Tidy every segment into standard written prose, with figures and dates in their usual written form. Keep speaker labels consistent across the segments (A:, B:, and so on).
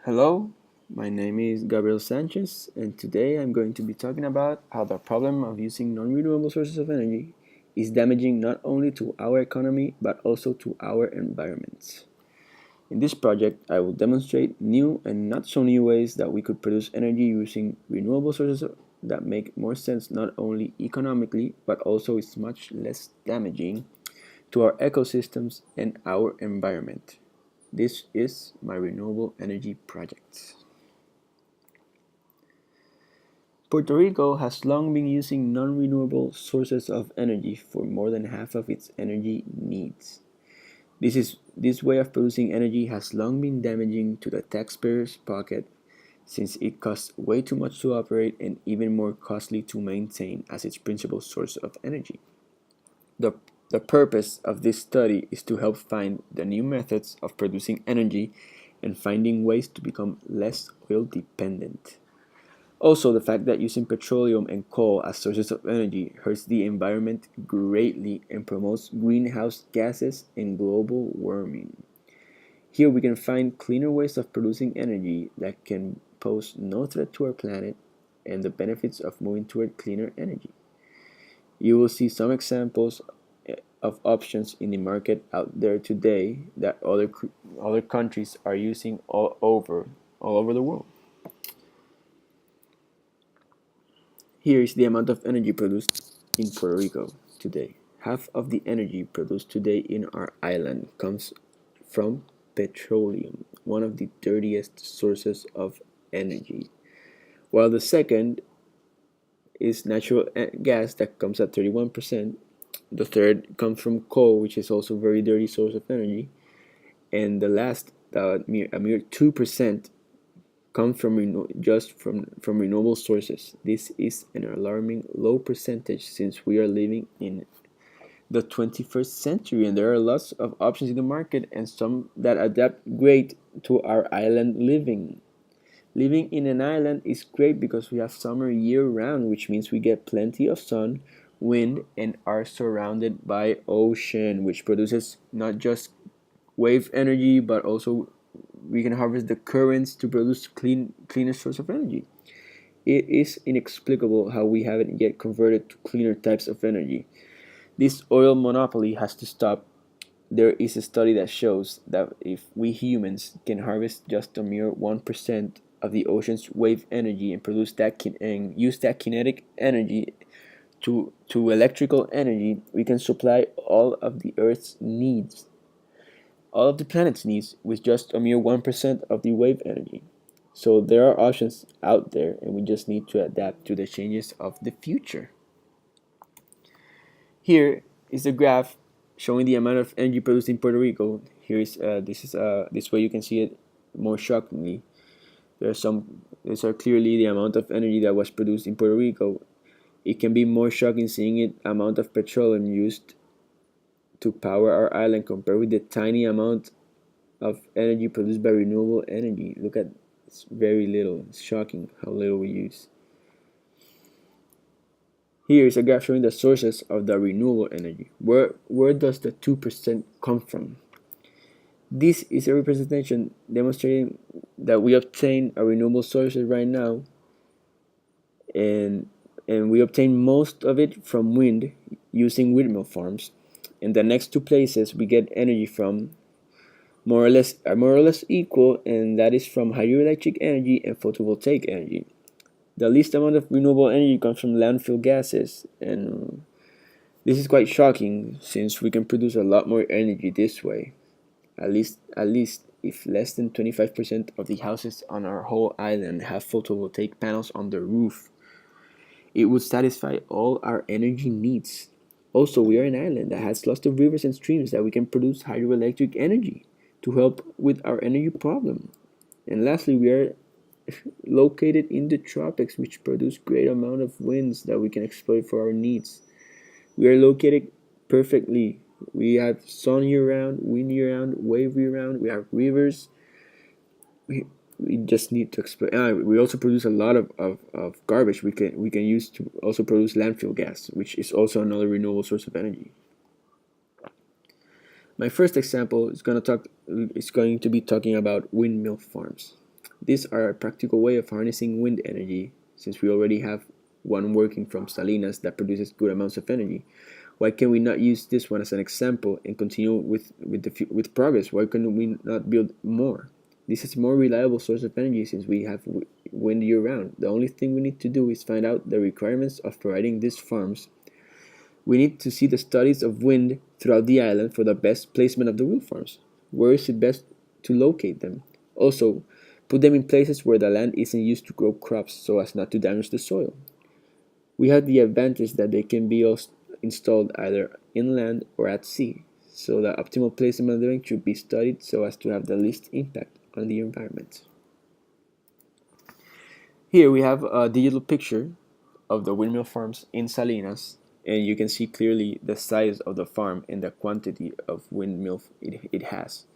A: Hello, my name is Gabriel Sanchez, and today I'm going to be talking about how the problem of using non renewable sources of energy is damaging not only to our economy but also to our environment. In this project, I will demonstrate new and not so new ways that we could produce energy using renewable sources that make more sense not only economically but also is much less damaging to our ecosystems and our environment. This is my renewable energy project. Puerto Rico has long been using non-renewable sources of energy for more than half of its energy needs. This way of producing energy has long been damaging to the taxpayer's pocket since it costs way too much to operate and even more costly to maintain as its principal source of energy. The, the purpose of this study is to help find the new methods of producing energy and finding ways to become less oil dependent. Also, the fact that using petroleum and coal as sources of energy hurts the environment greatly and promotes greenhouse gases and global warming. Here we can find cleaner ways of producing energy that can pose no threat to our planet and the benefits of moving toward cleaner energy. You will see some examples of options in the market out there today that other countries are using all over the world. Here is the amount of energy produced in Puerto Rico today. Half of the energy produced today in our island comes from petroleum, one of the dirtiest sources of energy, while the second is natural gas that comes at 31%. The third comes from coal, which is also a very dirty source of energy, and the last, a mere 2%, come from renewable sources. This is an alarming low percentage since we are living in the 21st century and there are lots of options in the market and some that adapt great to our island living. Living in an island is great because we have summer year round, which means we get plenty of sun, wind, and are surrounded by ocean, which produces not just wave energy but also we can harvest the currents to produce cleaner source of energy. It is inexplicable how we haven't yet converted to cleaner types of energy. This oil monopoly has to stop. There is a study that shows that if we humans can harvest just a mere 1% of the ocean's wave energy and produce and use that kinetic energy to electrical energy, we can supply all of the planet's needs with just a mere 1% of the wave energy. So there are options out there, and we just need to adapt to the changes of the future. Here is a graph showing the amount of energy produced in Puerto Rico. Here is this way you can see it more shockingly. These are clearly the amount of energy that was produced in Puerto Rico. It can be more shocking seeing it amount of petroleum used to power our island compared with the tiny amount of energy produced by renewable energy. Look at it's very little. It's shocking how little we use. Here is a graph showing the sources of the renewable energy. Where does the 2% come from? This is a representation demonstrating that we obtain a renewable sources right now and we obtain most of it from wind using windmill farms. In the next two places we get energy from are more or less equal, and that is from hydroelectric energy and photovoltaic energy. The least amount of renewable energy comes from landfill gases, and this is quite shocking since we can produce a lot more energy this way. At least if less than 25% of the houses on our whole island have photovoltaic panels on their roof, it would satisfy all our energy needs. Also, we are an island that has lots of rivers and streams that we can produce hydroelectric energy to help with our energy problem. And lastly, we are located in the tropics, which produce great amount of winds that we can exploit for our needs. We are located perfectly. We have sun year round, wind year round, wave year round. We have rivers. We just need to exploit. We also produce a lot of garbage. We can use to also produce landfill gas, which is also another renewable source of energy. My first example is going to be talking about windmill farms. These are a practical way of harnessing wind energy, since we already have one working from Salinas that produces good amounts of energy. Why can we not use this one as an example and continue with progress? Why can we not build more? This is a more reliable source of energy since we have wind year round. The only thing we need to do is find out the requirements of providing these farms. We need to see the studies of wind throughout the island for the best placement of the wind farms. Where is it best to locate them? Also, put them in places where the land isn't used to grow crops so as not to damage the soil. We have the advantage that they can be installed either inland or at sea, so the optimal placement of them should be studied so as to have the least impact on the environment. Here we have a digital picture of the windmill farms in Salinas, and you can see clearly the size of the farm and the quantity of windmill it has.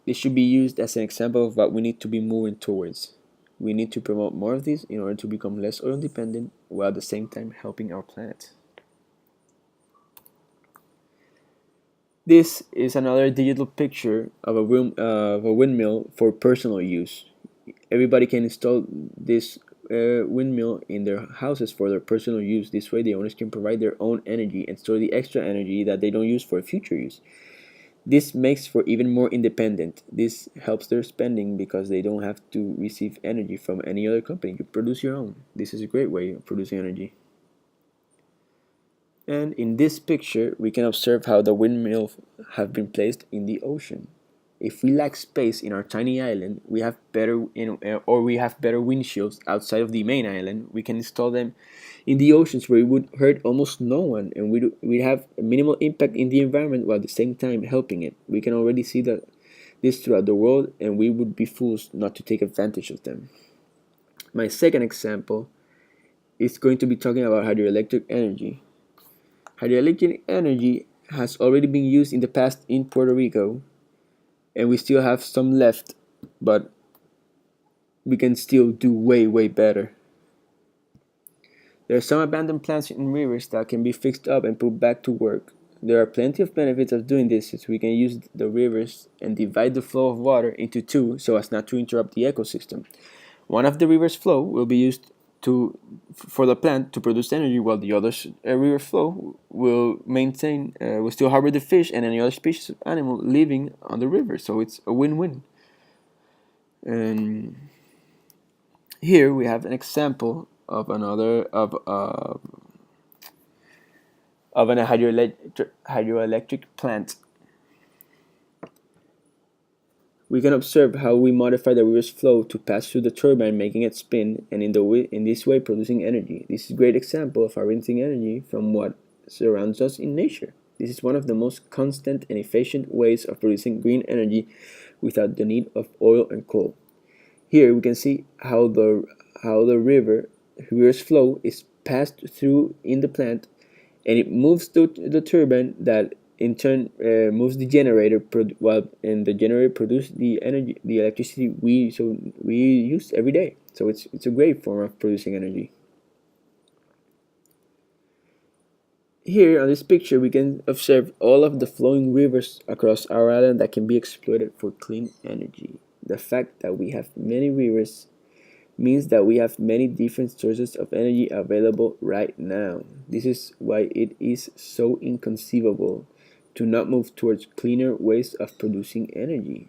A: This should be used as an example of what we need to be moving towards. We need to promote more of this in order to become less oil dependent while at the same time helping our planet. This is another digital picture of a windmill for personal use. Everybody can install this windmill in their houses for their personal use. This way, the owners can provide their own energy and store the extra energy that they don't use for future use. This makes for even more independent. This helps their spending because they don't have to receive energy from any other company. You produce your own. This is a great way of producing energy. And in this picture, we can observe how the windmills have been placed in the ocean. If we lack space in our tiny island, we have better windshields outside of the main island. We can install them in the oceans where it would hurt almost no one, and we have a minimal impact in the environment while at the same time helping it. We can already see this throughout the world, and we would be fools not to take advantage of them. My second example is going to be talking about hydroelectric energy. Hydroelectric energy has already been used in the past in Puerto Rico, and we still have some left, but we can still do way better. There are some abandoned plants in rivers that can be fixed up and put back to work. There are plenty of benefits of doing this, since we can use the rivers and divide the flow of water into two so as not to interrupt the ecosystem. One of the river's flow will be used for the plant to produce energy, while the other river flow will still harbor the fish and any other species of animal living on the river. So it's a win-win. And here we have an example of an hydroelectric plant. We can observe how we modify the river's flow to pass through the turbine, making it spin, and in this way producing energy. This is a great example of harnessing energy from what surrounds us in nature. This is one of the most constant and efficient ways of producing green energy without the need of oil and coal. Here we can see how the river's flow is passed through in the plant, and it moves the turbine that in turn moves the generator, and the generator produces the energy, the electricity we use every day. So it's a great form of producing energy. Here on this picture, we can observe all of the flowing rivers across our island that can be exploited for clean energy. The fact that we have many rivers means that we have many different sources of energy available right now. This is why it is so inconceivable to not move towards cleaner ways of producing energy.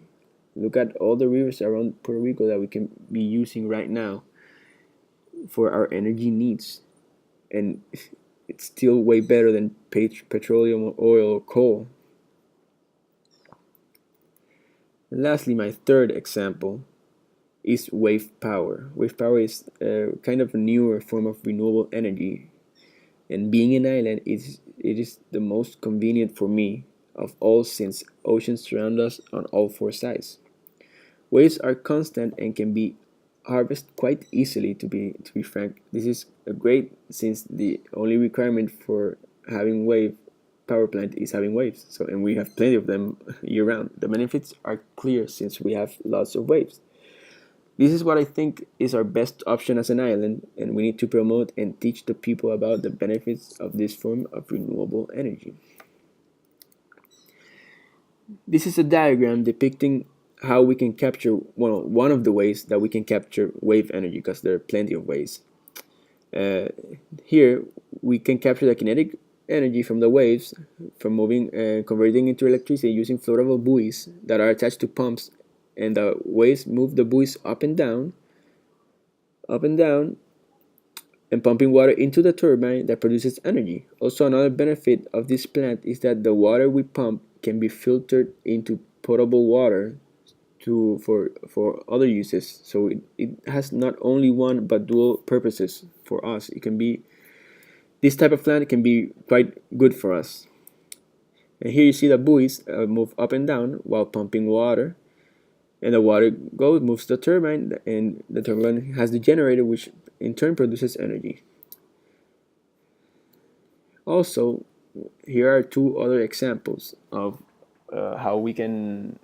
A: Look at all the rivers around Puerto Rico that we can be using right now for our energy needs. And it's still way better than petroleum or oil or coal. And lastly, my third example is wave power. Wave power is kind of a newer form of renewable energy, and being an island, it is the most convenient for me of all, since oceans surround us on all four sides. Waves are constant and can be harvested quite easily. To be frank, this is a great, since the only requirement for having wave power plant is having waves. So, and we have plenty of them year round. The benefits are clear since we have lots of waves. This is what I think is our best option as an island, and we need to promote and teach the people about the benefits of this form of renewable energy. This is a diagram depicting how we can capture, well, one of the ways that we can capture wave energy, because there are plenty of ways. Uh, Here we can capture the kinetic energy from the waves from moving and converting into electricity using floatable buoys that are attached to pumps, and the waves move the buoys up and down, and pumping water into the turbine that produces energy. Also, another benefit of this plant is that the water we pump can be filtered into potable water for other uses. So it has not only one but dual purposes for us. It can be, this type of plant can be quite good for us. And here you see the buoys move up and down while pumping water, and the water moves the turbine, and the turbine has the generator, which in turn produces energy. Also, here are two other examples of how we can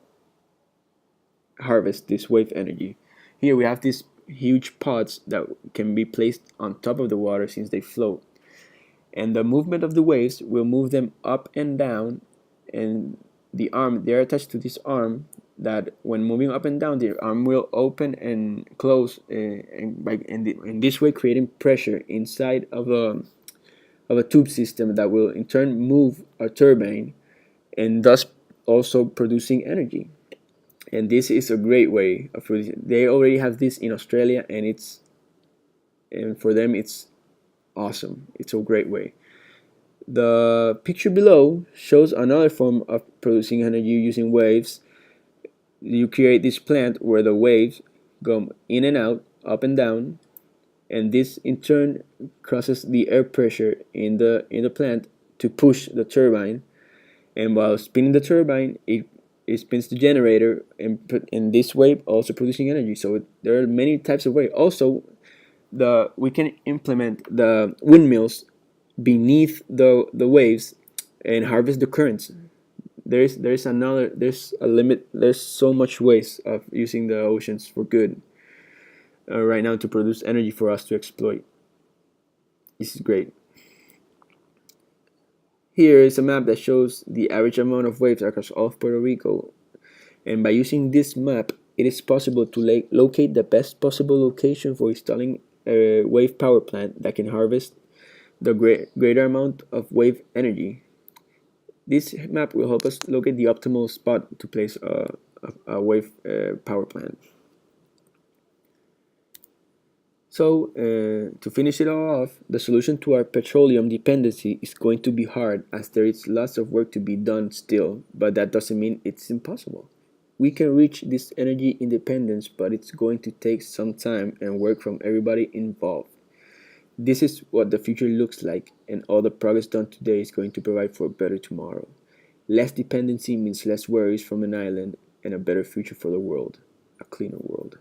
A: harvest this wave energy. Here we have these huge pods that can be placed on top of the water since they float, and the movement of the waves will move them up and down, and they're attached to this arm that when moving up and down, the arm will open and close, in this way creating pressure inside of a tube system that will in turn move a turbine, and thus also producing energy. And this is a great way of producing. They already have this in Australia, and for them it's awesome. It's a great way. The picture below shows another form of producing energy using waves. You create this plant where the waves go in and out, up and down, and this in turn crosses the air pressure in the plant to push the turbine. And while spinning the turbine, it spins the generator, and put in this way also producing energy. So there are many types of ways. Also, we can implement the windmills beneath the waves and harvest the currents. There's a limit. There's so much ways of using the oceans for good right now to produce energy for us to exploit. This is great. Here is a map that shows the average amount of waves across all of Puerto Rico, and by using this map it is possible to locate the best possible location for installing a wave power plant that can harvest the greater amount of wave energy. This map will help us locate the optimal spot to place a wave power plant. So, to finish it all off, the solution to our petroleum dependency is going to be hard, as there is lots of work to be done still, but that doesn't mean it's impossible. We can reach this energy independence, but it's going to take some time and work from everybody involved. This is what the future looks like, and all the progress done today is going to provide for a better tomorrow. Less dependency means less worries from an island and a better future for the world, a cleaner world.